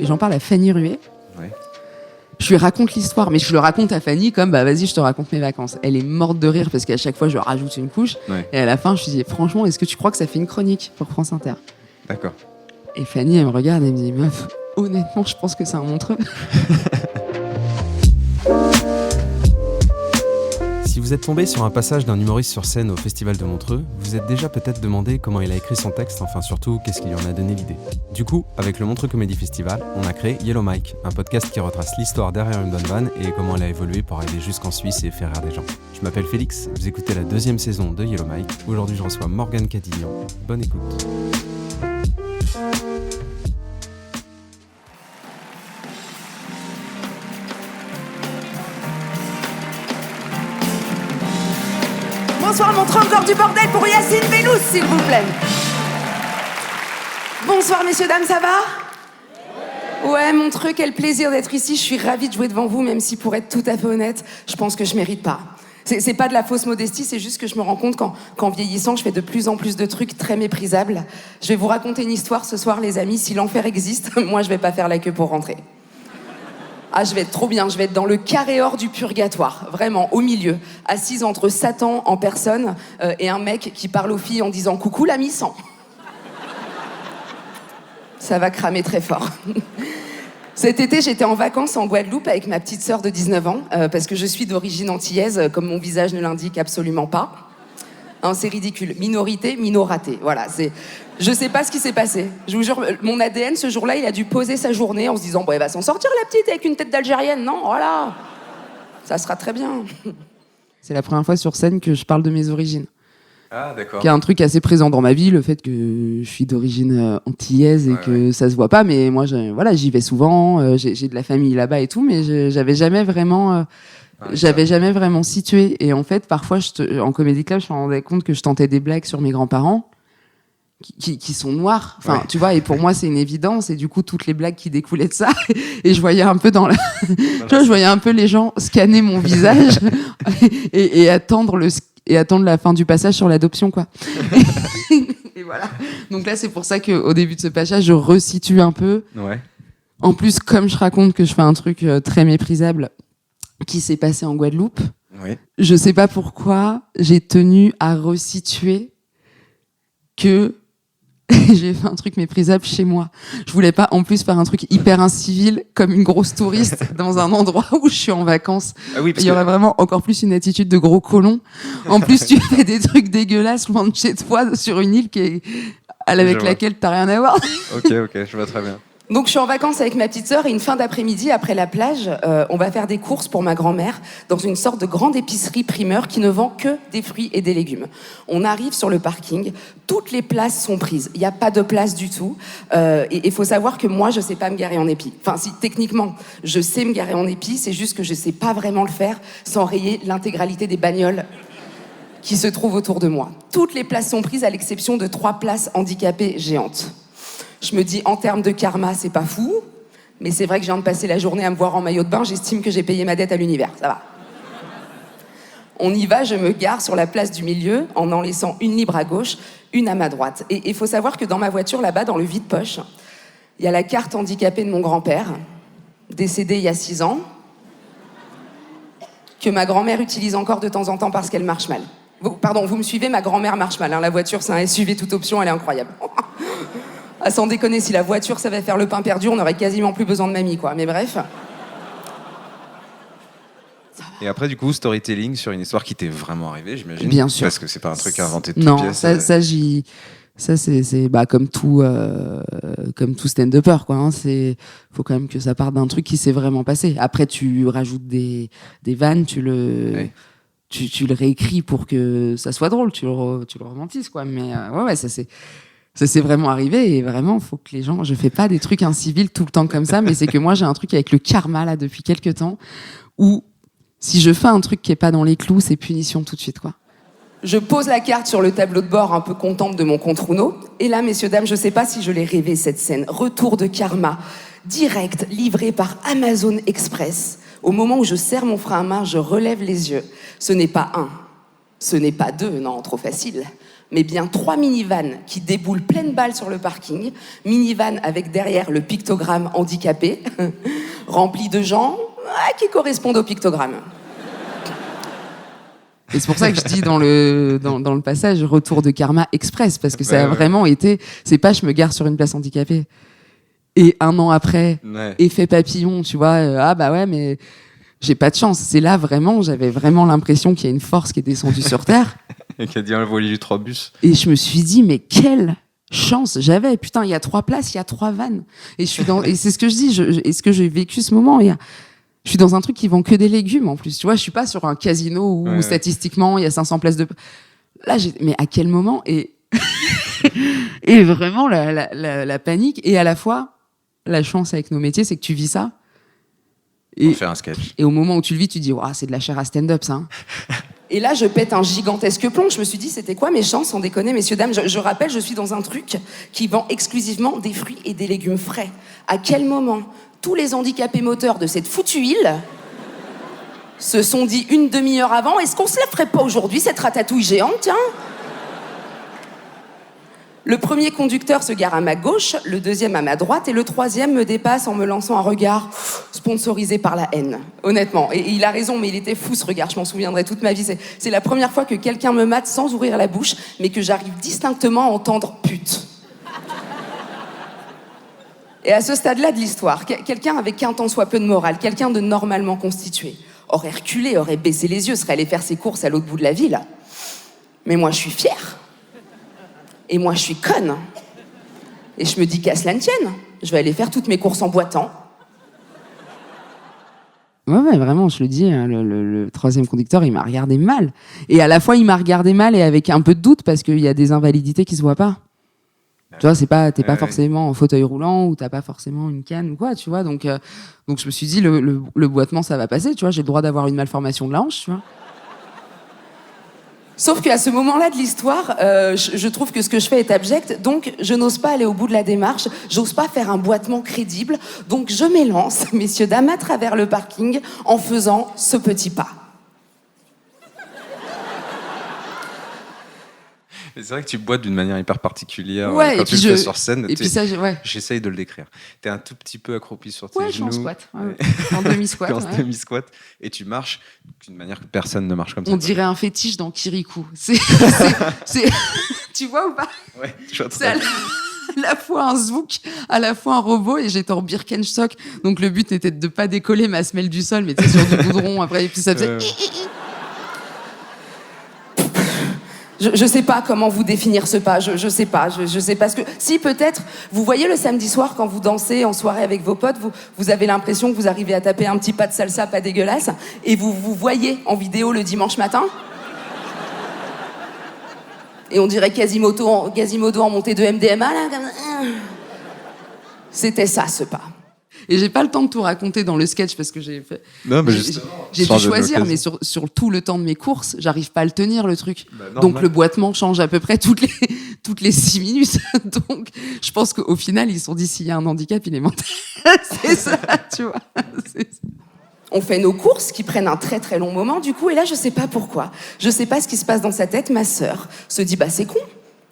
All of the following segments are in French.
et j'en parle à Fanny Ruet. Ouais. Je lui raconte l'histoire, mais je le raconte à Fanny comme vas-y, je te raconte mes vacances. Elle est morte de rire parce qu'à chaque fois je rajoute une couche. Ouais. Et à la fin, je lui dis franchement, est-ce que tu crois que ça fait une chronique pour France Inter? D'accord. Et Fanny, elle me regarde et me dit meuf, honnêtement, je pense que c'est un Montreux. Si vous êtes tombé sur un passage d'un humoriste sur scène au Festival de Montreux, vous êtes déjà peut-être demandé comment il a écrit son texte, enfin surtout, qu'est-ce qui lui en a donné l'idée. Du coup, avec le Montreux Comedy Festival, on a créé Yellow Mike, un podcast qui retrace l'histoire derrière une bonne vanne et comment elle a évolué pour arriver jusqu'en Suisse et faire rire des gens. Je m'appelle Félix, vous écoutez la 2e saison de Yellow Mike. Aujourd'hui, je reçois Morgane Cadignan. Bonne écoute. Bonsoir Montreux, encore du bordel pour Yacine Bellous, s'il vous plaît. Bonsoir messieurs, dames, ça va ? Ouais, Montreux, quel plaisir d'être ici. Je suis ravie de jouer devant vous, même si pour être tout à fait honnête, je pense que je mérite pas. C'est pas de la fausse modestie, c'est juste que je me rends compte qu'en vieillissant, je fais de plus en plus de trucs très méprisables. Je vais vous raconter une histoire ce soir, les amis. Si l'enfer existe, moi je vais pas faire la queue pour rentrer. Ah, je vais être trop bien, je vais être dans le carré or du purgatoire, vraiment, au milieu, assise entre Satan en personne et un mec qui parle aux filles en disant « Coucou l'ami 100 ». Ça va cramer très fort. Cet été, j'étais en vacances en Guadeloupe avec ma petite sœur de 19 ans, parce que je suis d'origine antillaise, comme mon visage ne l'indique absolument pas. Hein, c'est ridicule. Minorité, minoraté. Voilà, c'est... Je sais pas ce qui s'est passé. Je vous jure, mon ADN, ce jour-là, il a dû poser sa journée en se disant « Bon, elle va s'en sortir, la petite, avec une tête d'Algérienne, non ? Voilà. Ça sera très bien. » C'est la première fois sur scène que je parle de mes origines. Ah, d'accord. Qui est un truc assez présent dans ma vie, le fait que je suis d'origine antillaise et que ça se voit pas. Mais moi, j'y vais souvent, j'ai de la famille là-bas et tout, mais j'avais jamais vraiment... J'avais jamais vraiment situé. Et en fait, parfois, en Comedy Club, je me rendais compte que je tentais des blagues sur mes grands-parents qui sont noirs. Enfin, tu vois, et pour moi, c'est une évidence. Et du coup, toutes les blagues qui découlaient de ça. Et je voyais un peu je voyais un peu les gens scanner mon visage et attendre la fin du passage sur l'adoption, quoi. Et voilà. Donc là, c'est pour ça qu'au début de ce passage, je resitue un peu. Ouais. En plus, comme je raconte que je fais un truc très méprisable qui s'est passé en Guadeloupe, je sais pas pourquoi j'ai tenu à resituer que j'ai fait un truc méprisable chez moi. Je voulais pas en plus faire un truc hyper incivil comme une grosse touriste dans un endroit où je suis en vacances. Ah oui, il y aurait vraiment encore plus une attitude de gros colon. En plus, tu fais des trucs dégueulasses loin de chez toi sur une île avec laquelle t'as rien à voir. Ok, je vois très bien. Donc je suis en vacances avec ma petite sœur et une fin d'après-midi, après la plage, on va faire des courses pour ma grand-mère dans une sorte de grande épicerie primeur qui ne vend que des fruits et des légumes. On arrive sur le parking, toutes les places sont prises, il n'y a pas de place du tout. Et il faut savoir que moi, je sais pas me garer en épi. Enfin, si, techniquement, je sais me garer en épi, c'est juste que je sais pas vraiment le faire sans rayer l'intégralité des bagnoles qui se trouvent autour de moi. Toutes les places sont prises à l'exception de 3 places handicapées géantes. Je me dis, en termes de karma, c'est pas fou, mais c'est vrai que je viens de passer la journée à me voir en maillot de bain, j'estime que j'ai payé ma dette à l'univers, ça va. On y va, je me gare sur la place du milieu, en laissant une libre à gauche, une à ma droite. Et il faut savoir que dans ma voiture, là-bas, dans le vide-poche, il y a la carte handicapée de mon grand-père, décédé il y a 6 ans, que ma grand-mère utilise encore de temps en temps parce qu'elle marche mal. Vous me suivez, ma grand-mère marche mal, hein, la voiture, c'est un SUV toute option, elle est incroyable. Ah, sans déconner, si la voiture savait faire le pain perdu, on aurait quasiment plus besoin de mamie, quoi. Mais bref. Et après, du coup, storytelling sur une histoire qui t'est vraiment arrivée, j'imagine. Bien sûr. Parce que c'est pas un truc inventé de toutes non, pièces. Ça, c'est comme tout stand-upper, quoi. Hein. Faut quand même que ça parte d'un truc qui s'est vraiment passé. Après, tu rajoutes des vannes, tu le réécris pour que ça soit drôle, tu le romantises, quoi. Mais ça s'est vraiment arrivé et vraiment, faut que les gens... Je fais pas des trucs incivils tout le temps comme ça, mais c'est que moi, j'ai un truc avec le karma, là, depuis quelques temps, où si je fais un truc qui est pas dans les clous, c'est punition tout de suite, quoi. Je pose la carte sur le tableau de bord, un peu contente de mon compte Uno. Et là, messieurs, dames, je sais pas si je l'ai rêvé, cette scène. Retour de karma, direct, livré par Amazon Express. Au moment où je serre mon frein à main, je relève les yeux. Ce n'est pas 1, ce n'est pas 2, non, trop facile, mais bien 3 minivans qui déboulent pleine balle sur le parking. Minivan avec derrière le pictogramme handicapé, rempli de gens qui correspondent au pictogramme. Et c'est pour ça que je dis dans le passage retour de karma express, parce que ça a vraiment été... C'est pas je me gare sur une place handicapée. Et 1 an après, effet papillon, tu vois, ah bah ouais, mais j'ai pas de chance. C'est là vraiment, j'avais vraiment l'impression qu'il y a une force qui est descendue sur Terre. Et qui a dit envoyer les 3 bus. Et je me suis dit, mais quelle chance j'avais. Putain, il y a 3 places, il y a 3 vannes. Et c'est ce que je dis, est-ce que j'ai vécu ce moment? Je suis dans un truc qui vend que des légumes en plus. Tu vois, je suis pas sur un casino où statistiquement il y a 500 places de. Là, mais à quel moment? Et vraiment la panique. Et à la fois, la chance avec nos métiers, c'est que tu vis ça. Et faire un sketch. Et au moment où tu le vis, tu dis, waouh, c'est de la chair à stand-up, ça. Hein. Et là, je pète un gigantesque plomb. Je me suis dit, c'était quoi mes chances, sans déconner, messieurs, dames? Je rappelle, je suis dans un truc qui vend exclusivement des fruits et des légumes frais. À quel moment tous les handicapés moteurs de cette foutue île se sont dit une demi-heure avant, est-ce qu'on se la ferait pas aujourd'hui, cette ratatouille géante, tiens? Le premier conducteur se gare à ma gauche, le deuxième à ma droite, et le troisième me dépasse en me lançant un regard sponsorisé par la haine. Honnêtement. Et il a raison, mais il était fou ce regard, je m'en souviendrai toute ma vie. C'est la première fois que quelqu'un me mate sans ouvrir la bouche, mais que j'arrive distinctement à entendre pute. Et à ce stade-là de l'histoire, quelqu'un avec un tant soit peu de morale, quelqu'un de normalement constitué, aurait reculé, aurait baissé les yeux, serait allé faire ses courses à l'autre bout de la ville. Mais moi, je suis fière. Et moi, je suis conne. Et je me dis qu'à cela ne tienne, je vais aller faire toutes mes courses en boitant. Ouais, vraiment, je le dis, hein, le troisième conducteur, il m'a regardé mal. Et à la fois, il m'a regardé mal et avec un peu de doute, parce qu'il y a des invalidités qui se voient pas. Tu vois, t'es pas forcément en fauteuil roulant ou t'as pas forcément une canne ou quoi, tu vois. Donc je me suis dit, le boitement, ça va passer, tu vois. J'ai le droit d'avoir une malformation de la hanche, tu vois. Sauf qu'à ce moment-là de l'histoire, je trouve que ce que je fais est abject, donc je n'ose pas aller au bout de la démarche, j'ose pas faire un boitement crédible, donc je m'élance, messieurs, dames, à travers le parking en faisant ce petit pas. C'est vrai que tu boites d'une manière hyper particulière quand tu le fais sur scène. Et puis ça, j'essaye de le décrire. T'es un tout petit peu accroupi sur tes genoux. Je suis en squat. En demi-squat. En demi-squat. Et tu marches d'une manière que personne ne marche comme ça. On dirait un fétiche dans Kirikou. Tu vois ou pas? Ouais, je vois très bien. À la fois un zouk, à la fois un robot, et j'étais en Birkenstock. Donc le but était de pas décoller ma semelle du sol, mais tu sais, sur du goudron après, et puis ça faisait... Je sais pas comment vous définir ce pas, je sais pas ce que... Si, peut-être, vous voyez le samedi soir quand vous dansez en soirée avec vos potes, vous avez l'impression que vous arrivez à taper un petit pas de salsa pas dégueulasse, et vous voyez en vidéo le dimanche matin. Et on dirait Quasimodo en montée de MDMA, là, comme... C'était ça, ce pas. Et j'ai pas le temps de tout raconter dans le sketch parce que j'ai dû choisir, mais sur tout le temps de mes courses, j'arrive pas à le tenir, le truc. Donc le boitement change à peu près toutes les 6 minutes. Donc je pense qu'au final, ils se sont dit, s'il y a un handicap, il est mental. C'est ça, tu vois. On fait nos courses qui prennent un très très long moment, du coup, et là, je sais pas pourquoi. Je sais pas ce qui se passe dans sa tête. Ma sœur se dit, bah c'est con,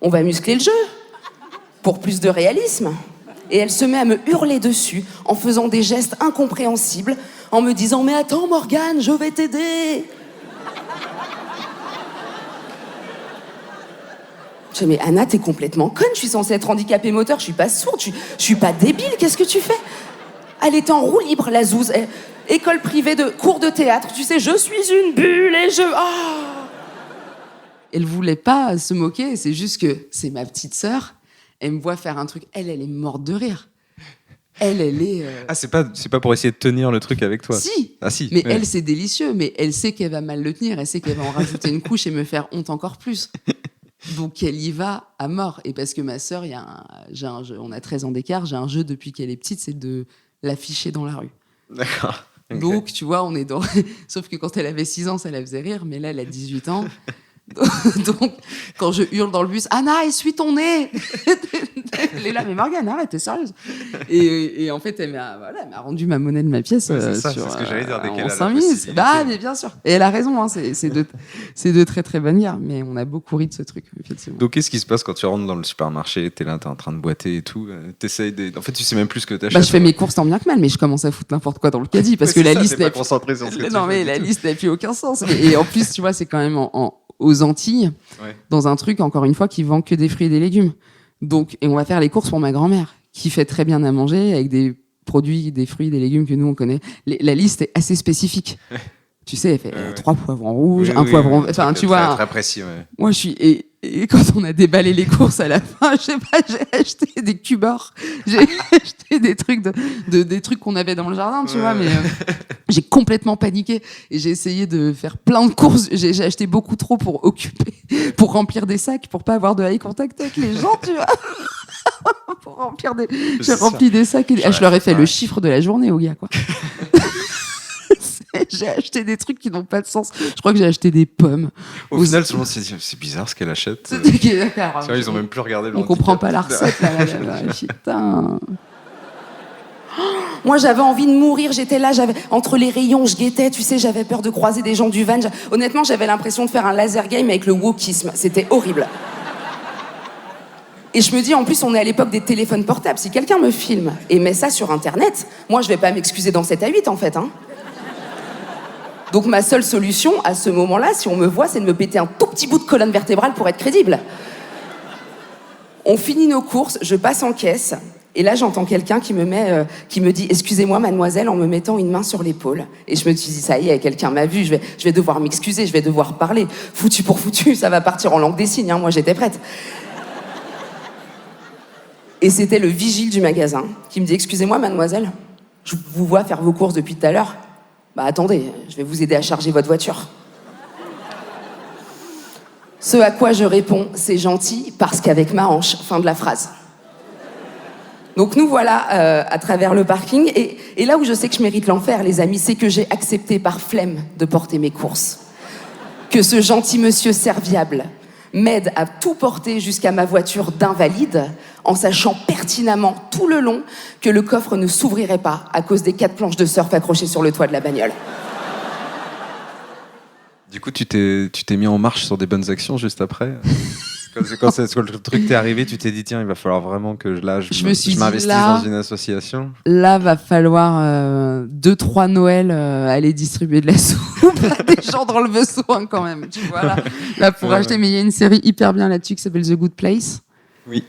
on va muscler le jeu pour plus de réalisme. Et elle se met à me hurler dessus en faisant des gestes incompréhensibles, en me disant « Mais attends, Morgane, je vais t'aider !» Je dis « Mais Anna, t'es complètement conne, je suis censée être handicapée moteur, je suis pas sourde, je suis pas débile, qu'est-ce que tu fais ?» Elle était en roue libre, la zouze. École privée de cours de théâtre, tu sais, je suis une bulle et je... Oh. Elle voulait pas se moquer, c'est juste que c'est ma petite sœur. Elle me voit faire un truc, elle est morte de rire. Elle est... Ah, c'est pas pour essayer de tenir le truc avec toi. Si. Ah si. Mais elle, c'est délicieux. Mais elle sait qu'elle va mal le tenir. Elle sait qu'elle va en rajouter une couche et me faire honte encore plus. Donc elle y va à mort. Et parce que ma sœur, j'ai un jeu, on a 13 ans d'écart, j'ai un jeu depuis qu'elle est petite, c'est de l'afficher dans la rue. D'accord. Okay. Donc, tu vois, on est dans... Sauf que quand elle avait 6 ans, ça la faisait rire. Mais là, elle a 18 ans. Donc, quand je hurle dans le bus, Anna, essuie ton nez. Elle est là, mais Morgane, arrête, t'es sérieuse. Et en fait, elle m'a rendu ma monnaie de ma pièce c'est ça, sur, c'est ce que j'allais dire, dès qu'elle a la 5 minutes. possibilité. Bah, mais bien sûr. Et elle a raison, hein, c'est de très très bonnes guerres. Mais on a beaucoup ri de ce truc, effectivement. Donc, qu'est-ce qui se passe quand tu rentres dans le supermarché, t'es là, t'es en train de boiter et tout, en fait, tu sais même plus ce que t'achètes. Bah, je fais mes courses tant bien que mal, mais je commence à foutre n'importe quoi dans le caddie parce que la liste. T'es pas concentré sur ce que tu Non, mais fais la du tout. liste n'a plus aucun sens. Et en plus, tu vois, c'est quand même aux Antilles, dans un truc, encore une fois, qui vend que des fruits et des légumes. Donc, et on va faire les courses pour ma grand-mère, qui fait très bien à manger avec des produits, des fruits, des légumes que nous, on connaît. La liste est assez spécifique. Tu sais, elle fait 3 poivrons rouges, un poivron... Enfin, tu vois... Très précis, ouais. Moi, je suis... Et quand on a déballé les courses à la fin, je sais pas, j'ai acheté des cubeurs, j'ai acheté des trucs des trucs qu'on avait dans le jardin, tu vois, mais j'ai complètement paniqué et j'ai essayé de faire plein de courses. J'ai acheté beaucoup trop pour remplir des sacs, pour pas avoir de eye contact avec les gens, tu vois. Pour remplir j'ai rempli des sacs et je leur ai fait le chiffre de la journée aux gars, quoi. J'ai acheté des trucs qui n'ont pas de sens. Je crois que j'ai acheté des pommes. Au final, souvent, c'est bizarre ce qu'elle achète. Ils ont même plus regardé le On comprend pas la recette, là. Putain. Moi, j'avais envie de mourir. J'étais là, entre les rayons, je guettais. Tu sais, j'avais peur de croiser des gens du van. Honnêtement, j'avais l'impression de faire un laser game avec le wokisme. C'était horrible. Et je me dis, en plus, on est à l'époque des téléphones portables. Si quelqu'un me filme et met ça sur Internet, moi, je vais pas m'excuser dans 7 à 8, en fait, hein. Donc ma seule solution, à ce moment-là, si on me voit, c'est de me péter un tout petit bout de colonne vertébrale pour être crédible. On finit nos courses, je passe en caisse, et là j'entends quelqu'un qui me dit « Excusez-moi mademoiselle » en me mettant une main sur l'épaule. Et je me suis dit « Ça y est, quelqu'un m'a vu, je vais devoir m'excuser, je vais devoir parler. Foutu pour foutu, ça va partir en langue des signes, hein, moi j'étais prête. » Et c'était le vigile du magasin qui me dit « Excusez-moi mademoiselle, je vous vois faire vos courses depuis tout à l'heure. Bah attendez, je vais vous aider à charger votre voiture. » Ce à quoi je réponds, c'est gentil parce qu'avec ma hanche, fin de la phrase. Donc nous voilà à travers le parking et là où je sais que je mérite l'enfer, les amis, c'est que j'ai accepté par flemme de porter mes courses. Que ce gentil monsieur serviable m'aide à tout porter jusqu'à ma voiture d'invalide en sachant pertinemment tout le long que le coffre ne s'ouvrirait pas à cause des 4 planches de surf accrochées sur le toit de la bagnole. Du coup, tu t'es mis en marche sur des bonnes actions juste après. Quand le truc t'est arrivé, tu t'es dit tiens, il va falloir vraiment que je m'investisse dans une association. Là, va falloir 2-3 Noël aller distribuer de la soupe à des gens dans le besoin quand même. Tu vois là pour acheter. Mais il y a une série hyper bien là-dessus qui s'appelle The Good Place. Oui.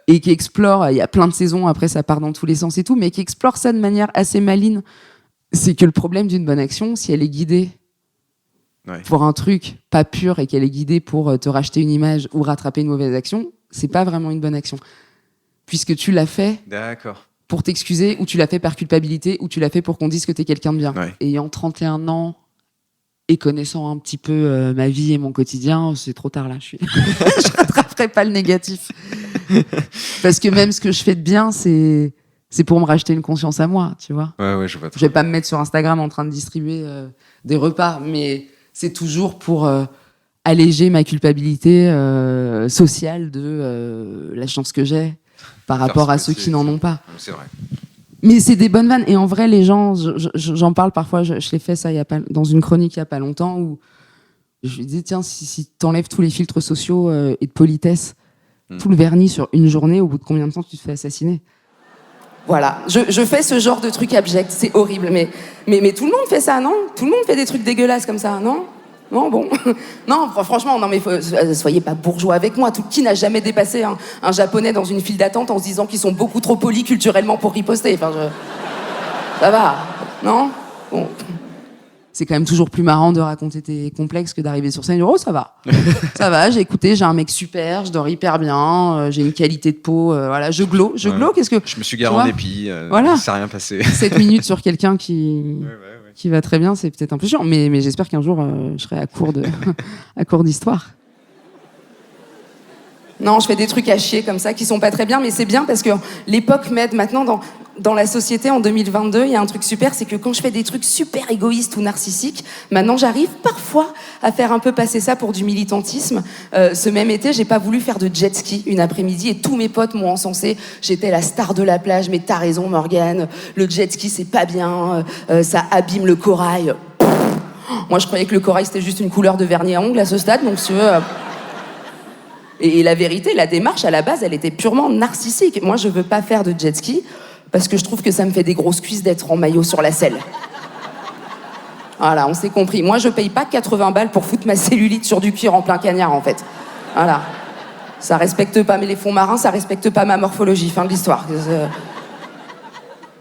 Et qui explore. Il y a plein de saisons. Après, ça part dans tous les sens et tout, mais qui explore ça de manière assez maligne. C'est que le problème d'une bonne action, si elle est guidée pour un truc pas pur et qu'elle est guidée pour te racheter une image ou rattraper une mauvaise action, c'est pas vraiment une bonne action. Puisque tu l'as fait pour t'excuser, ou tu l'as fait par culpabilité, ou tu l'as fait pour qu'on dise que t'es quelqu'un de bien. Ouais. Ayant 31 ans et connaissant un petit peu ma vie et mon quotidien, c'est trop tard là. Je rattraperai pas le négatif. Parce que même ce que je fais de bien, c'est pour me racheter une conscience à moi, tu vois. Ouais, je vois. Je vais pas me mettre sur Instagram en train de distribuer des repas, mais c'est toujours pour alléger ma culpabilité sociale de la chance que j'ai par rapport à ceux qui n'en ont pas. C'est vrai. Mais c'est des bonnes vannes. Et en vrai, les gens, j'en parle parfois, je l'ai fait ça dans une chronique il n'y a pas longtemps, où je lui dis, tiens, si t'enlèves tous les filtres sociaux et de politesse, tout le vernis sur une journée, au bout de combien de temps tu te fais assassiner ? Voilà, je fais ce genre de truc abject, c'est horrible, mais tout le monde fait ça, non ? Tout le monde fait des trucs dégueulasses comme ça, non ? Non, bon. Non, franchement, non, mais soyez pas bourgeois avec moi. Qui n'a jamais dépassé un Japonais dans une file d'attente en se disant qu'ils sont beaucoup trop polis culturellement pour riposter ? Enfin, ça va, non ? Bon. C'est quand même toujours plus marrant de raconter tes complexes que d'arriver sur scène et dire « Oh, ça va. Ça va, j'ai écouté, j'ai un mec super, je dors hyper bien, j'ai une qualité de peau, voilà, je glow, qu'est-ce que... » Je me suis garé en épi, voilà. Ça s'est rien passé. 7 minutes sur quelqu'un qui va très bien, c'est peut-être un peu chiant, mais j'espère qu'un jour, je serai à court d'histoire. Non, je fais des trucs à chier comme ça qui sont pas très bien, mais c'est bien parce que l'époque m'aide maintenant dans la société en 2022, il y a un truc super, c'est que quand je fais des trucs super égoïstes ou narcissiques, maintenant j'arrive parfois à faire un peu passer ça pour du militantisme. Ce même été, j'ai pas voulu faire de jet ski une après-midi et tous mes potes m'ont encensé. J'étais la star de la plage, mais t'as raison Morgane, le jet ski c'est pas bien, ça abîme le corail. Moi je croyais que le corail c'était juste une couleur de vernis à ongles à ce stade, donc si tu veux... Et la vérité, la démarche à la base, elle était purement narcissique. Moi je veux pas faire de jet ski, parce que je trouve que ça me fait des grosses cuisses d'être en maillot sur la selle. Voilà, on s'est compris. Moi, je paye pas 80 balles pour foutre ma cellulite sur du cuir en plein cagnard, en fait. Voilà. Ça respecte pas les fonds marins, ça respecte pas ma morphologie. Fin de l'histoire.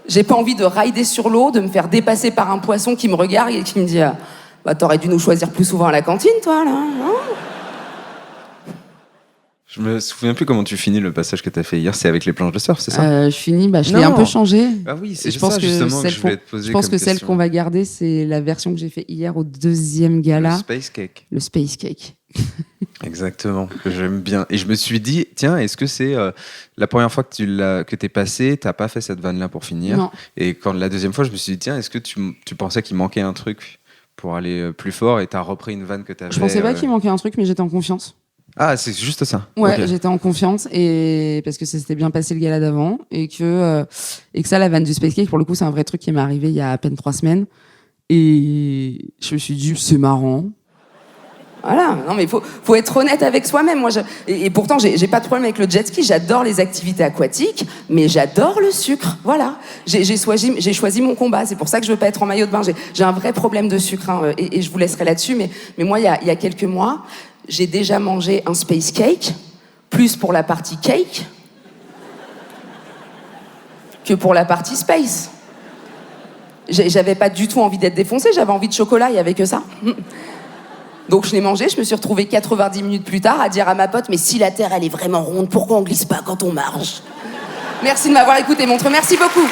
J'ai pas envie de rider sur l'eau, de me faire dépasser par un poisson qui me regarde et qui me dit bah, t'aurais dû nous choisir plus souvent à la cantine, toi, là, non ? Je me souviens plus comment tu finis le passage que tu as fait hier. C'est avec les planches de surf, c'est ça ? Je finis, je l'ai un peu changé. Ah oui, c'est ça justement que je voulais te poser. Je pense que celle qu'on va garder, c'est la version que j'ai fait hier au deuxième gala. Le Space Cake. Le Space Cake. Exactement, que j'aime bien. Et je me suis dit, tiens, est-ce que c'est la première fois que t'es passé, t'as pas fait cette vanne-là pour finir ? Non. Et quand la deuxième fois, je me suis dit, tiens, est-ce que tu pensais qu'il manquait un truc pour aller plus fort et t'as repris une vanne que t'avais... Je pensais pas qu'il manquait un truc, mais j'étais en confiance. Ah, c'est juste ça. Ouais, okay. J'étais en confiance et parce que ça s'était bien passé le gala d'avant et que ça, la vanne du Space Cake, pour le coup, c'est un vrai truc qui m'est arrivé il y a à peine 3 semaines et je me suis dit c'est marrant. Voilà, non mais faut être honnête avec soi-même. Moi, et pourtant, j'ai pas de problème avec le jet ski. J'adore les activités aquatiques, mais j'adore le sucre. Voilà, j'ai choisi mon combat. C'est pour ça que je veux pas être en maillot de bain. J'ai un vrai problème de sucre, hein, et je vous laisserai là-dessus. Mais moi, il y a quelques mois, j'ai déjà mangé un space cake, plus pour la partie cake que pour la partie space. J'avais pas du tout envie d'être défoncée. J'avais envie de chocolat. Il y avait que ça. Donc je l'ai mangé, je me suis retrouvée 90 minutes plus tard à dire à ma pote « Mais si la Terre, elle est vraiment ronde, pourquoi on glisse pas quand on marche ?» Merci de m'avoir écouté, Montreux. Merci beaucoup.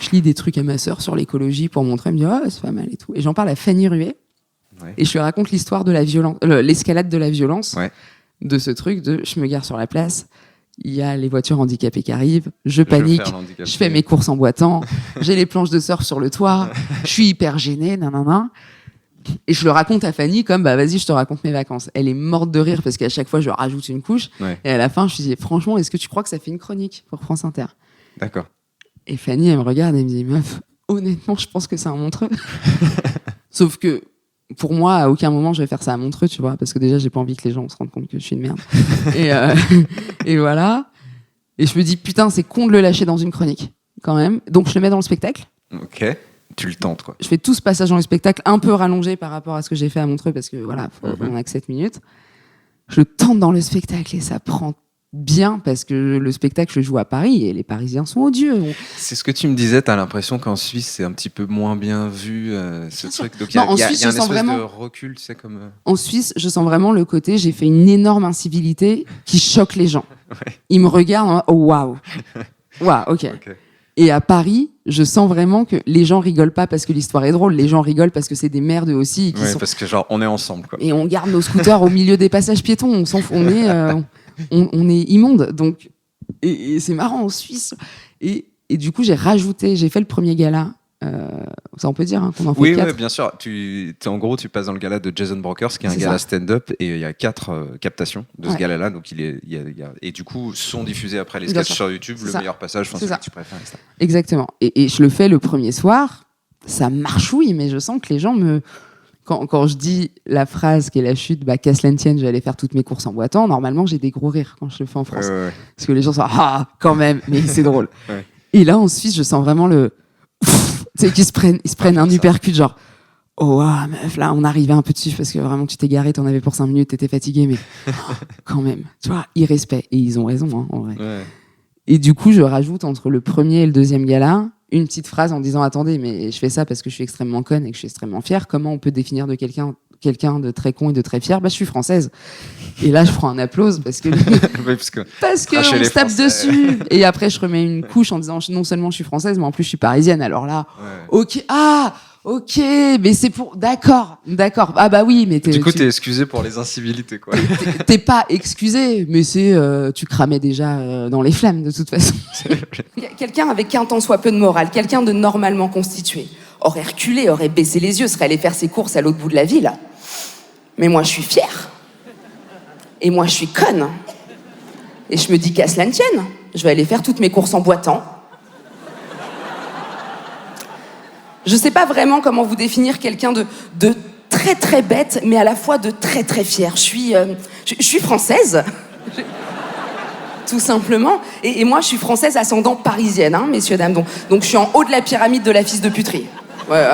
Je lis des trucs à ma sœur sur l'écologie pour montrer, elle me dit « Ah, c'est pas mal et tout ». Et j'en parle à Fanny Ruet. Ouais. Et je lui raconte l'histoire de l'escalade de la violence, ouais. De ce truc de « Je me gare sur la place ». Il y a les voitures handicapées qui arrivent, je panique, je fais mes courses en boitant, j'ai les planches de surf sur le toit, je suis hyper gênée, nanana. Et je le raconte à Fanny comme, vas-y, je te raconte mes vacances. Elle est morte de rire parce qu'à chaque fois, je rajoute une couche. Ouais. Et à la fin, je lui dis, franchement, est-ce que tu crois que ça fait une chronique pour France Inter ? D'accord. Et Fanny, elle me regarde et me dit, meuf, honnêtement, je pense que c'est un Montreux. Sauf que, pour moi, à aucun moment, je vais faire ça à Montreux, tu vois, parce que déjà, j'ai pas envie que les gens se rendent compte que je suis une merde. Et voilà. Et je me dis, putain, c'est con de le lâcher dans une chronique, quand même. Donc, je le mets dans le spectacle. Ok. Tu le tentes, quoi. Je fais tout ce passage dans le spectacle, un peu rallongé par rapport à ce que j'ai fait à Montreux, parce que, voilà, on a que 7 minutes. Je le tente dans le spectacle et ça prend bien, parce que le spectacle, je joue à Paris et les Parisiens sont odieux. C'est ce que tu me disais, t'as l'impression qu'en Suisse, c'est un petit peu moins bien vu, ce truc. Donc, il y a un espèce de recul, tu sais, comme... En Suisse, je sens vraiment le côté, j'ai fait une énorme incivilité qui choque les gens. Ouais. Ils me regardent, oh, waouh. Waouh, ok. Et à Paris, je sens vraiment que les gens rigolent pas parce que l'histoire est drôle, les gens rigolent parce que c'est des merdes aussi. Parce que genre, on est ensemble, quoi. Et on garde nos scooters au milieu des passages piétons, on s'en fout, on est immonde, donc et c'est marrant en Suisse. Et du coup, j'ai fait le premier gala. Ça, on peut dire qu'on en fait 4. Oui, bien sûr. En gros, tu passes dans le gala de Jason Brokers, qui est un gala stand-up, et il y a 4 captations de ce gala-là. Donc et du coup, sont diffusés après les sketchs sur YouTube. Le meilleur passage, celui que tu préfères. Etc. Exactement. Et je le fais le premier soir. Ça marchouille, mais je sens que les gens me... Quand je dis la phrase qui est la chute, qu'à cela ne tienne, je vais aller faire toutes mes courses en boitant, normalement, j'ai des gros rires quand je le fais en France. Ouais. Parce que les gens sont « Ah, quand même !» Mais c'est drôle. Ouais. Et là, en Suisse, je sens vraiment le... Tu sais, qu'ils se prennent un uppercut, genre « Oh, meuf, là, on arrivait un peu dessus parce que vraiment, tu t'es garé, t'en avais pour 5 minutes, t'étais fatigué, mais quand même. » Tu vois, irrespect. Et ils ont raison, hein, en vrai. Ouais. Et du coup, je rajoute entre le premier et le deuxième gala une petite phrase en disant « Attendez, mais je fais ça parce que je suis extrêmement conne et que je suis extrêmement fière. Comment on peut définir de quelqu'un de très con et de très fier ? Je suis française. » Et là, je prends un applause parce que parce que on se tape dessus. Et après, je remets une couche en disant non seulement je suis française, mais en plus je suis parisienne. Alors là, ok, Ok, mais c'est pour... D'accord. Ah bah oui, mais du coup, t'es excusé pour les incivilités, quoi. T'es pas excusé, mais c'est... tu cramais déjà dans les flammes, de toute façon. Quelqu'un avec un tant soit peu de morale, quelqu'un de normalement constitué, aurait reculé, aurait baissé les yeux, serait allé faire ses courses à l'autre bout de la ville. Mais moi, je suis fière. Et moi, je suis conne. Et je me dis qu'à cela ne tienne, je vais aller faire toutes mes courses en boitant. Je sais pas vraiment comment vous définir quelqu'un de très très bête, mais à la fois de très très fier. Je suis française, tout simplement. Et moi, je suis française ascendant parisienne, hein, messieurs, dames. Donc je suis en haut de la pyramide de la fils de puterie. Ouais,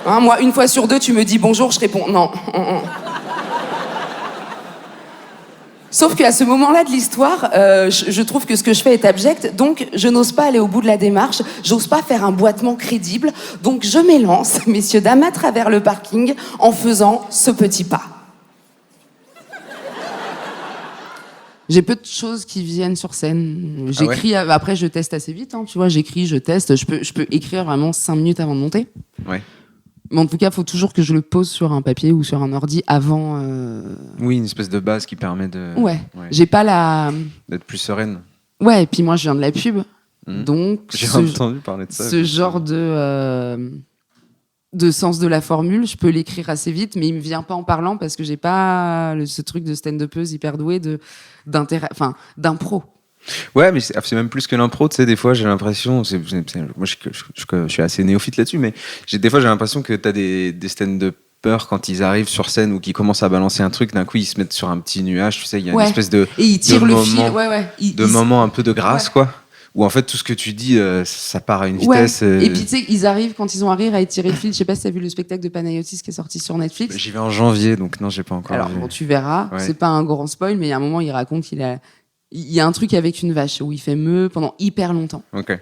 hein, moi, une fois sur deux, tu me dis bonjour, je réponds non. Sauf qu'à ce moment-là de l'histoire, je trouve que ce que je fais est abject, donc je n'ose pas aller au bout de la démarche, j'ose pas faire un boitement crédible, donc je m'élance, messieurs, dames, à travers le parking en faisant ce petit pas. J'ai peu de choses qui viennent sur scène. J'écris, après je teste assez vite, hein, tu vois, j'écris, je teste, je peux écrire vraiment 5 minutes avant de monter. Ouais. Mais en tout cas, il faut toujours que je le pose sur un papier ou sur un ordi avant. Oui, une espèce de base qui permet de. Ouais. J'ai pas la. D'être plus sereine. Ouais, et puis moi, je viens de la pub. Donc. J'ai entendu parler de ça. Ce genre de sens de la formule, je peux l'écrire assez vite, mais il me vient pas en parlant parce que j'ai pas ce truc de stand-upeuse hyper douée d'impro. Ouais, mais c'est même plus que l'impro, tu sais, des fois j'ai l'impression, moi je suis assez néophyte là-dessus, mais des fois j'ai l'impression que t'as des stand-uppers quand ils arrivent sur scène ou qu'ils commencent à balancer un truc, d'un coup ils se mettent sur un petit nuage, tu sais, il y a une espèce de... Et ils tirent le fil, moment un peu de grâce, quoi. Où en fait tout ce que tu dis, ça part à une vitesse. Et puis tu sais, ils arrivent quand ils ont à rire à étirer le fil. Je sais pas si t'as vu le spectacle de Panayotis qui est sorti sur Netflix. J'y vais en janvier, donc non, j'ai pas encore. Alors bon, tu verras, c'est pas un grand spoil, mais il y a un moment il raconte il y a un truc avec une vache où il fait meuh pendant hyper longtemps. Ok.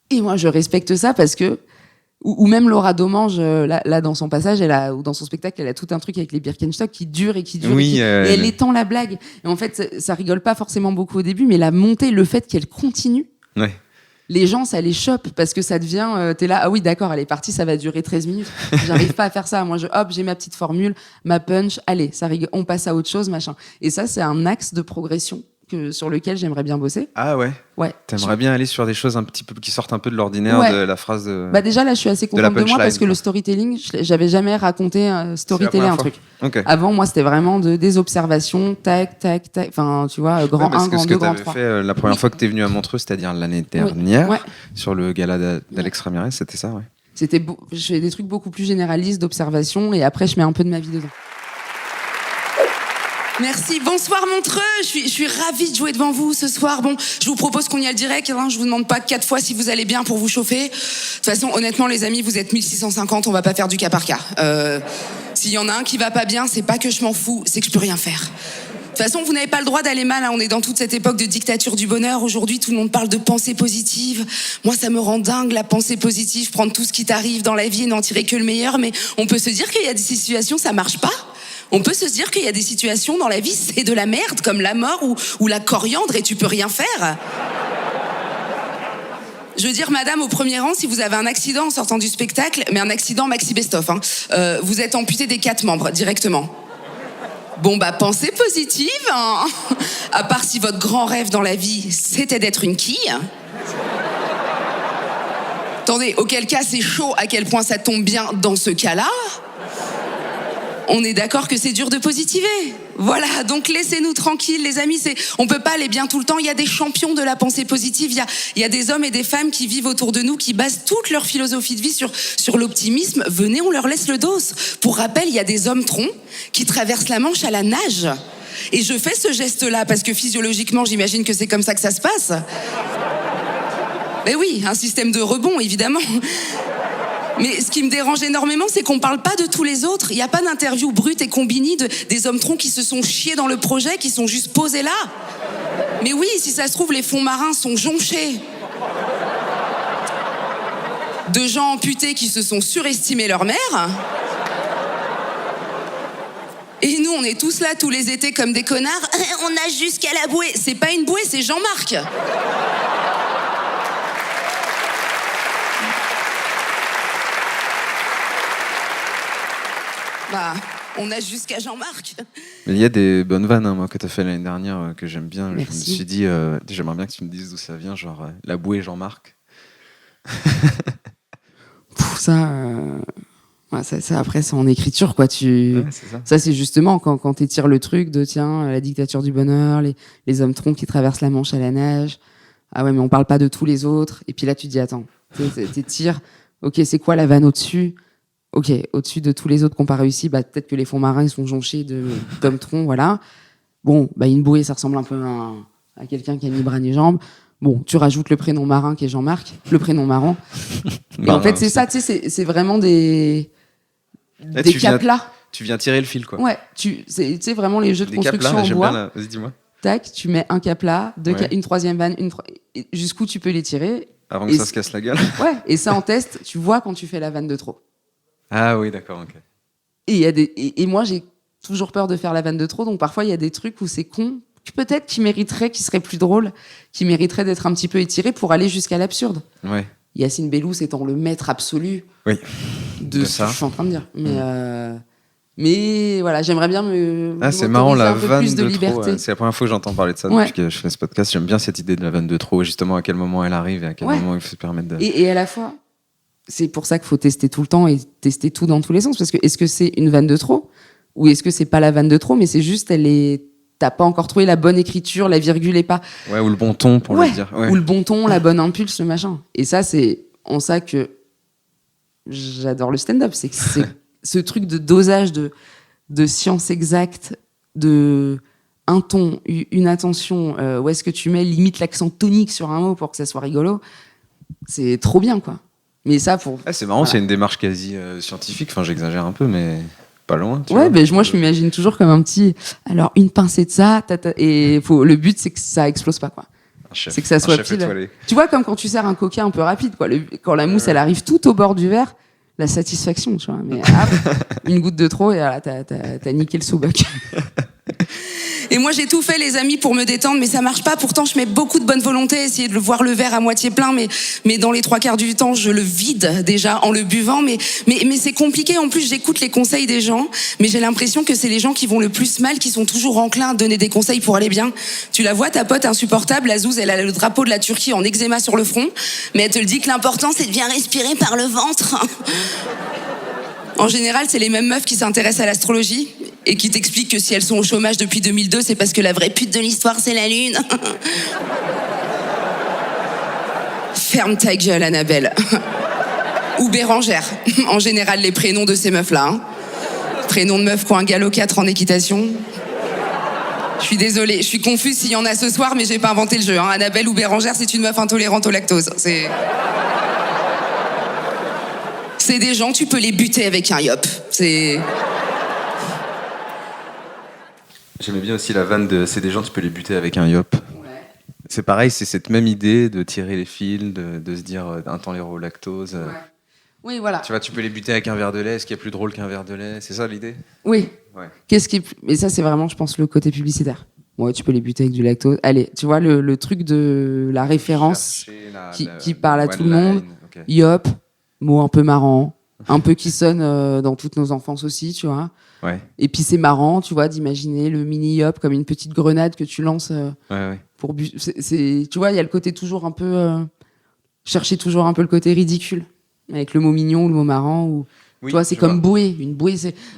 Et moi je respecte ça parce que ou même Laura Domange là dans son passage, ou dans son spectacle, elle a tout un truc avec les Birkenstock qui dure et elle étend la blague. Et en fait, ça rigole pas forcément beaucoup au début, mais la montée, le fait qu'elle continue, les gens, ça les chope parce que ça devient... t'es là, ah oui, d'accord, elle est partie, ça va durer 13 minutes. J'arrive pas à faire ça. Moi, j'ai ma petite formule, ma punch, allez, ça rigole, on passe à autre chose, machin. Et ça, c'est un axe de progression sur lequel j'aimerais bien bosser. Ah ouais. T'aimerais bien aller sur des choses un petit peu qui sortent un peu de l'ordinaire de la phrase de... Bah déjà là je suis assez contente de moi parce que le storytelling, j'avais jamais raconté storyteller un truc. Okay. Avant moi c'était vraiment des observations, tac, enfin tu vois, grand 1, grand 2, grand 3. Ce que t'avais fait la première fois que t'es venu à Montreux, c'est-à-dire l'année dernière, sur le gala d'Alex Ramirez, c'était ça, ouais. Je fais des trucs beaucoup plus généralistes d'observation et après je mets un peu de ma vie dedans. Merci. Bonsoir Montreux. Je suis ravie de jouer devant vous ce soir. Bon, je vous propose qu'on y aille direct. Hein. Je vous demande pas 4 fois si vous allez bien pour vous chauffer. De toute façon, honnêtement, les amis, vous êtes 1650. On va pas faire du cas par cas. S'il y en a un qui va pas bien, c'est pas que je m'en fous, c'est que je peux rien faire. De toute façon, vous n'avez pas le droit d'aller mal. Hein. On est dans toute cette époque de dictature du bonheur. Aujourd'hui, tout le monde parle de pensée positive. Moi, ça me rend dingue, la pensée positive. Prendre tout ce qui t'arrive dans la vie et n'en tirer que le meilleur. Mais on peut se dire qu'il y a des situations, ça marche pas. On peut se dire qu'il y a des situations dans la vie, c'est de la merde, comme la mort ou la coriandre, et tu peux rien faire. Je veux dire, madame, au premier rang, si vous avez un accident en sortant du spectacle, mais un accident maxi best-of, hein, vous êtes amputé des 4 membres, directement. Bon, bah, pensez positive, hein. À part si votre grand rêve dans la vie, c'était d'être une quille. Attendez, auquel cas, c'est chaud à quel point ça tombe bien dans ce cas-là. On est d'accord que c'est dur de positiver. Voilà, donc laissez-nous tranquilles, les amis. On peut pas aller bien tout le temps. Il y a des champions de la pensée positive. Il y a des hommes et des femmes qui vivent autour de nous, qui basent toute leur philosophie de vie sur l'optimisme. Venez, on leur laisse le dos. Pour rappel, il y a des hommes troncs qui traversent la Manche à la nage. Et je fais ce geste-là parce que physiologiquement, j'imagine que c'est comme ça que ça se passe. Mais oui, un système de rebond, évidemment. Mais ce qui me dérange énormément, c'est qu'on parle pas de tous les autres. Il n'y a pas d'interview brute et combinée des hommes troncs qui se sont chiés dans le projet, qui sont juste posés là. Mais oui, si ça se trouve, les fonds marins sont jonchés de gens amputés qui se sont surestimés leur mère. Et nous, on est tous là tous les étés comme des connards. On nage jusqu'à la bouée. C'est pas une bouée, c'est Jean-Marc. Bah, on a jusqu'à Jean-Marc. Il y a des bonnes vannes, hein, moi, que tu as fait l'année dernière, que j'aime bien. Merci. Je me suis dit, j'aimerais bien que tu me dises d'où ça vient, genre la bouée Jean-Marc. Ça, après, c'est en écriture, quoi. Ouais, c'est ça. Ça, c'est justement quand t'étires le truc de, tiens, la dictature du bonheur, les hommes troncs qui traversent la Manche à la nage. Ah ouais, mais on parle pas de tous les autres. Et puis là, tu te dis, attends, t'étires. Ok, c'est quoi la vanne au-dessus? Ok, au-dessus de tous les autres qui n'ont pas réussi, bah, peut-être que les fonds marins, ils sont jonchés d'hommes troncs, voilà. Bon, bah, une bouée, ça ressemble un peu à quelqu'un qui a mis bras ni jambes. Bon, tu rajoutes le prénom marin qui est Jean-Marc, le prénom marrant. Et en fait, c'est ça, tu sais, c'est vraiment des caplas. Tu viens tirer le fil, quoi. Ouais, tu sais, vraiment les jeux de construction en bois. Vas-y, dis-moi. Tac, tu mets un caplas, une troisième vanne, jusqu'où tu peux les tirer. Avant que ça se casse la gueule. Ouais, et ça en test, tu vois quand tu fais la vanne de trop. Ah oui, d'accord, ok. Et moi, j'ai toujours peur de faire la vanne de trop, donc parfois, il y a des trucs où c'est con, peut-être qui serait plus drôle, qui mériterait d'être un petit peu étiré pour aller jusqu'à l'absurde. Ouais. Yacine Bellous étant le maître absolu de ce que je suis en train de dire. Mais voilà, j'aimerais bien c'est marrant, la vanne plus de trop. liberté. C'est la première fois que j'entends parler de ça depuis que je fais ce podcast. J'aime bien cette idée de la vanne de trop, justement à quel moment elle arrive et à quel moment il faut se permettre de... Et à la fois, c'est pour ça qu'il faut tester tout le temps et tester tout dans tous les sens. Parce que est-ce que c'est une vanne de trop ou est-ce que c'est pas la vanne de trop, mais c'est juste, t'as pas encore trouvé la bonne écriture, la virgule est pas... Ouais, ou le bon ton pour le dire. Ouais. Ou le bon ton, la bonne impulse, le machin. Et ça, c'est en ça que j'adore le stand-up. C'est que c'est ce truc de dosage de science exacte, de un ton, une intention, où est-ce que tu mets limite l'accent tonique sur un mot pour que ça soit rigolo. C'est trop bien, quoi. Mais ça, c'est marrant, c'est une démarche quasi scientifique. Enfin, j'exagère un peu, mais... pas loin. Moi je m'imagine toujours comme un petit. Alors une pincée de ça, et le but c'est que ça explose pas, quoi. C'est que ça soit pile. Étoilé. Tu vois, comme quand tu sers un coca un peu rapide, quoi. Quand la mousse elle arrive tout au bord du verre, la satisfaction, tu vois. Mais une goutte de trop et voilà, t'as niqué le sous-buck. Et moi, j'ai tout fait, les amis, pour me détendre, mais ça marche pas. Pourtant, je mets beaucoup de bonne volonté, essayer de voir le verre à moitié plein, mais dans les 3/4 du temps, je le vide déjà en le buvant. Mais c'est compliqué. En plus, j'écoute les conseils des gens, mais j'ai l'impression que c'est les gens qui vont le plus mal qui sont toujours enclins à donner des conseils pour aller bien. Tu la vois, ta pote insupportable, la Zouze, elle a le drapeau de la Turquie en eczéma sur le front, mais elle te le dit que l'important, c'est de bien respirer par le ventre. En général, c'est les mêmes meufs qui s'intéressent à l'astrologie et qui t'expliquent que si elles sont au chômage depuis 2002, c'est parce que la vraie pute de l'histoire, c'est la Lune. Ferme ta gueule, Annabelle. Ou Bérangère. En général, les prénoms de ces meufs-là. Hein. Prénom de meuf qui ont un galop 4 en équitation. Je suis désolée, je suis confuse s'il y en a ce soir, mais j'ai pas inventé le jeu. Hein. Annabelle ou Bérangère, c'est une meuf intolérante au lactose. C'est des gens, tu peux les buter avec un yop. J'aimais bien aussi la vanne de c'est des gens, tu peux les buter avec un yop. Ouais. C'est pareil, c'est cette même idée de tirer les fils, de se dire intolérant au lactose. Ouais. Oui, voilà. Tu vois, tu peux les buter avec un verre de lait. Est-ce qu'il y a plus drôle qu'un verre de lait? C'est ça l'idée? Oui. Ouais. Mais ça, c'est vraiment, je pense, le côté publicitaire. Ouais, tu peux les buter avec du lactose. Allez, tu vois, le truc de la référence qui parle à tout le monde. Okay. Yop, mot un peu marrant, un peu qui sonne dans toutes nos enfances aussi, tu vois. Ouais. Et puis c'est marrant, tu vois, d'imaginer le mini yop comme une petite grenade que tu lances pour tu vois, il y a le côté toujours un peu chercher toujours un peu le côté ridicule avec le mot mignon ou le mot marrant ou tu vois, c'est comme bouée, une bouée,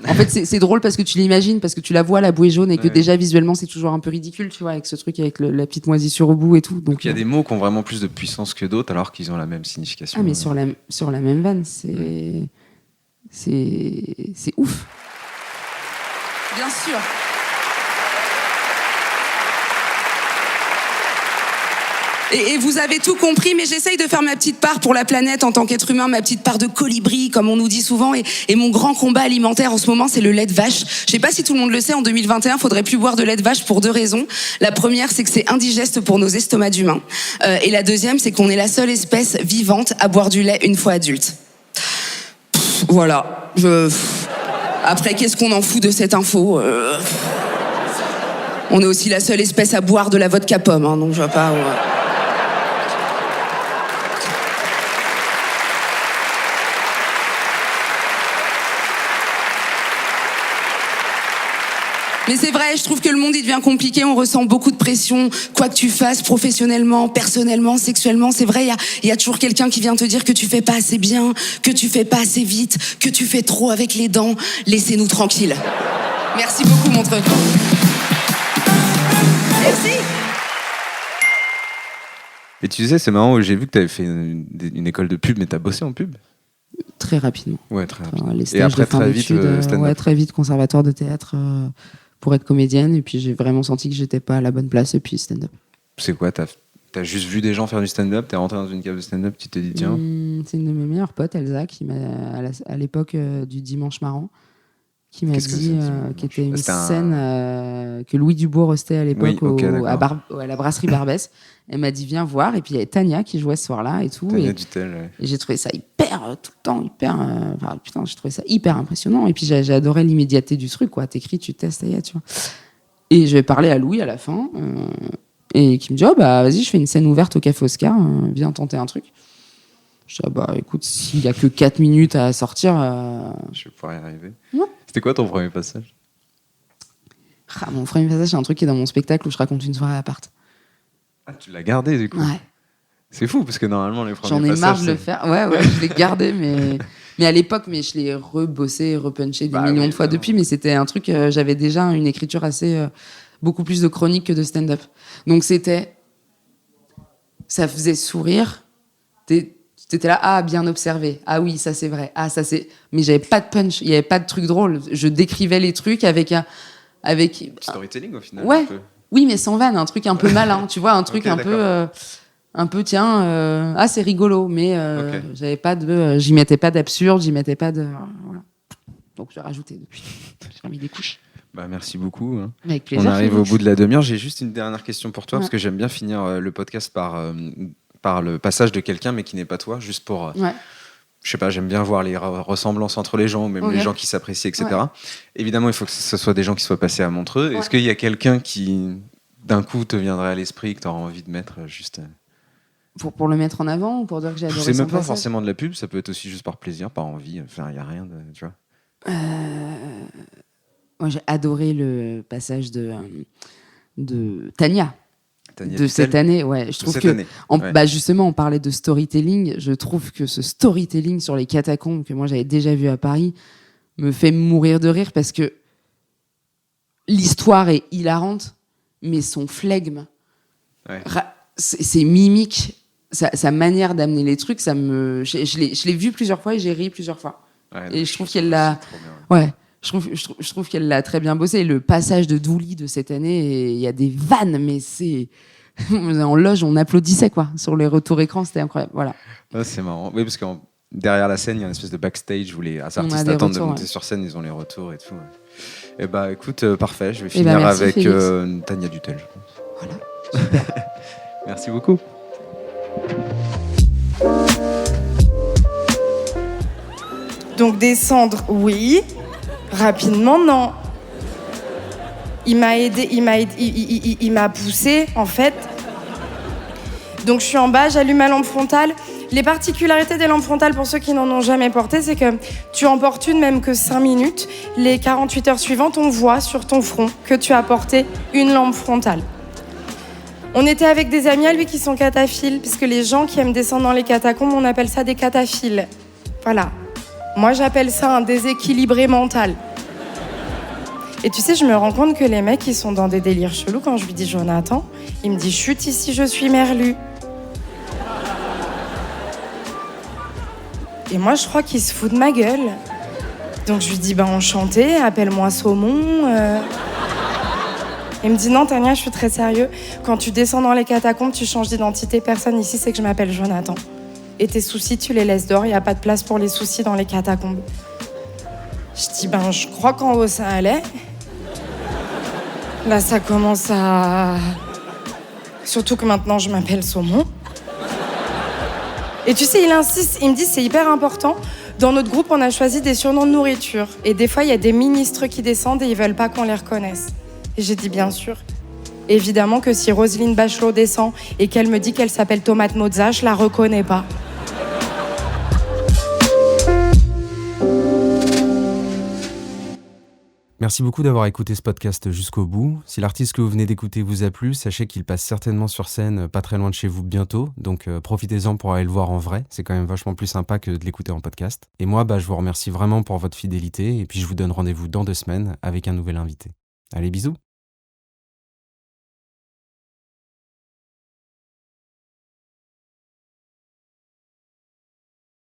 en fait c'est drôle parce que tu l'imagines, parce que tu la vois la bouée jaune et que déjà visuellement c'est toujours un peu ridicule, tu vois, avec ce truc avec la petite moisissure au bout et tout. Donc il y a des mots qui ont vraiment plus de puissance que d'autres alors qu'ils ont la même signification. Ah mais sur la même vanne, c'est ouf. Bien sûr. Et vous avez tout compris, mais j'essaye de faire ma petite part pour la planète en tant qu'être humain, ma petite part de colibri, comme on nous dit souvent. Et mon grand combat alimentaire en ce moment, c'est le lait de vache. Je sais pas si tout le monde le sait, en 2021, faudrait plus boire de lait de vache pour 2 raisons. La première, c'est que c'est indigeste pour nos estomacs d'humains. Et la deuxième, c'est qu'on est la seule espèce vivante à boire du lait une fois adulte. Voilà. Après, qu'est-ce qu'on en fout de cette info On est aussi la seule espèce à boire de la vodka pomme, hein, donc je vois pas... Mais c'est vrai, je trouve que le monde il devient compliqué, on ressent beaucoup de pression, quoi que tu fasses, professionnellement, personnellement, sexuellement, c'est vrai, il y a toujours quelqu'un qui vient te dire que tu fais pas assez bien, que tu fais pas assez vite, que tu fais trop avec les dents. Laissez-nous tranquilles. Merci beaucoup, Montreux. Merci. Et tu disais, c'est marrant, j'ai vu que tu avais fait une école de pub, mais tu as bossé en pub ? Très rapidement. Ouais, très rapidement. Les stages de fin très vite, stand-up. Ouais, très vite, conservatoire de théâtre pour être comédienne. Et puis j'ai vraiment senti que j'étais pas à la bonne place. Et puis stand-up. C'est quoi, t'as juste vu des gens faire du stand-up, t'es rentré dans une cave de stand-up, tu t'es dit tiens. C'est une de mes meilleures potes, Elsa, qui m'a à l'époque du Dimanche Marrant, qui m'a dit qui était une scène que Louis Dubourg hostait à l'époque à la brasserie Barbès. Elle m'a dit viens voir, et puis il y avait Tania qui jouait ce soir-là et tout. Tania Dutel, ouais. Et j'ai trouvé ça j'ai trouvé ça hyper impressionnant. Et puis j'ai adoré l'immédiateté du truc, quoi. T'écris, tu testes, tu vois. Et je vais parler à Louis à la fin, et qui me dit vas-y, je fais une scène ouverte au Café Oscar, viens tenter un truc. Je dis écoute, s'il y a que 4 minutes à sortir, je vais pouvoir y arriver. Ouais. C'était quoi ton premier passage? Mon premier passage, c'est un truc qui est dans mon spectacle où je raconte une soirée à part. Ah, tu l'as gardé du coup? Ouais. C'est fou parce que normalement les premiers passages. J'en ai marre de le faire. Ouais, je l'ai gardé, mais à l'époque, je l'ai rebossé, repunché des millions de fois depuis. Mais c'était un truc. J'avais déjà une écriture assez beaucoup plus de chronique que de stand-up. Donc ça faisait sourire. T'étais là, bien observé. Ah oui, ça c'est vrai. Ah ça c'est. Mais j'avais pas de punch. Il y avait pas de truc drôle. Je décrivais les trucs avec storytelling au final. Ouais. Oui, mais sans vanne, un truc un peu malin, tu vois, un truc un peu tiens, c'est rigolo, mais j'avais pas j'y mettais pas d'absurde, j'y mettais pas de voilà. Donc j'ai rajouté depuis. J'ai remis des couches. Merci beaucoup. Avec plaisir. On arrive au bout de la demi-heure. J'ai juste une dernière question pour toi parce que j'aime bien finir le podcast par le passage de quelqu'un mais qui n'est pas toi, juste pour. Je sais pas, j'aime bien voir les ressemblances entre les gens, même les gens qui s'apprécient, etc. Ouais. Évidemment, il faut que ce soit des gens qui soient passés à Montreux. Ouais. Est-ce qu'il y a quelqu'un qui, d'un coup, te viendrait à l'esprit, que tu auras envie de mettre juste... Pour le mettre en avant ou pour dire que j'ai adoré son passage ? C'est même pas passage. Forcément de la pub, ça peut être aussi juste par plaisir, par envie. Enfin, il n'y a rien de... Tu vois. Moi, j'ai adoré le passage de Tania. De cette année, ouais. Je trouve que justement, on parlait de storytelling. Je trouve que ce storytelling sur les catacombes que moi j'avais déjà vu à Paris me fait mourir de rire parce que l'histoire est hilarante, mais son flegme, ses mimiques, sa manière d'amener les trucs, je l'ai vu plusieurs fois et j'ai ri plusieurs fois. Ouais, et je trouve qu'elle l'a. Ouais. Je trouve qu'elle l'a très bien bossé. Le passage de Douli de cette année, il y a des vannes, mais c'est... En loge, on applaudissait, quoi. Sur les retours écran, c'était incroyable. Voilà. Ouais, c'est marrant. Oui, parce que derrière la scène, il y a une espèce de backstage où les artistes attendent de monter sur scène, ils ont les retours et tout. Ouais. Et écoute, parfait. Je vais finir avec Tania Dutel, je pense. Voilà, super. Merci beaucoup. Donc descendre, oui. Rapidement, non. Il m'a aidé, il m'a poussé, en fait. Donc je suis en bas, j'allume ma lampe frontale. Les particularités des lampes frontales, pour ceux qui n'en ont jamais porté, c'est que tu en portes une même que 5 minutes. Les 48 heures suivantes, on voit sur ton front que tu as porté une lampe frontale. On était avec des amis à lui qui sont cataphiles, puisque les gens qui aiment descendre dans les catacombes, on appelle ça des cataphiles. Voilà. Moi, j'appelle ça un déséquilibré mental. Et tu sais, je me rends compte que les mecs, ils sont dans des délires chelous. Quand je lui dis Jonathan, il me dit chut, ici, je suis Merlu. Et moi, je crois qu'il se fout de ma gueule. Donc je lui dis enchanté, appelle-moi Saumon. Il me dit non, Tania, je suis très sérieux. Quand tu descends dans les catacombes, tu changes d'identité. Personne ici sait que je m'appelle Jonathan. Et tes soucis, tu les laisses dehors. Il n'y a pas de place pour les soucis dans les catacombes. Je dis, je crois qu'en haut, ça allait. Là, ça commence à... Surtout que maintenant, je m'appelle Saumon. Et tu sais, il insiste, il me dit, c'est hyper important. Dans notre groupe, on a choisi des surnoms de nourriture. Et des fois, il y a des ministres qui descendent et ils veulent pas qu'on les reconnaisse. Et j'ai dit, bien sûr. Évidemment que si Roselyne Bachelot descend et qu'elle me dit qu'elle s'appelle Tomate Mozza, je la reconnais pas. Merci beaucoup d'avoir écouté ce podcast jusqu'au bout. Si l'artiste que vous venez d'écouter vous a plu, sachez qu'il passe certainement sur scène pas très loin de chez vous bientôt, donc profitez-en pour aller le voir en vrai, c'est quand même vachement plus sympa que de l'écouter en podcast. Et moi, je vous remercie vraiment pour votre fidélité, et puis je vous donne rendez-vous dans 2 semaines avec un nouvel invité. Allez, bisous!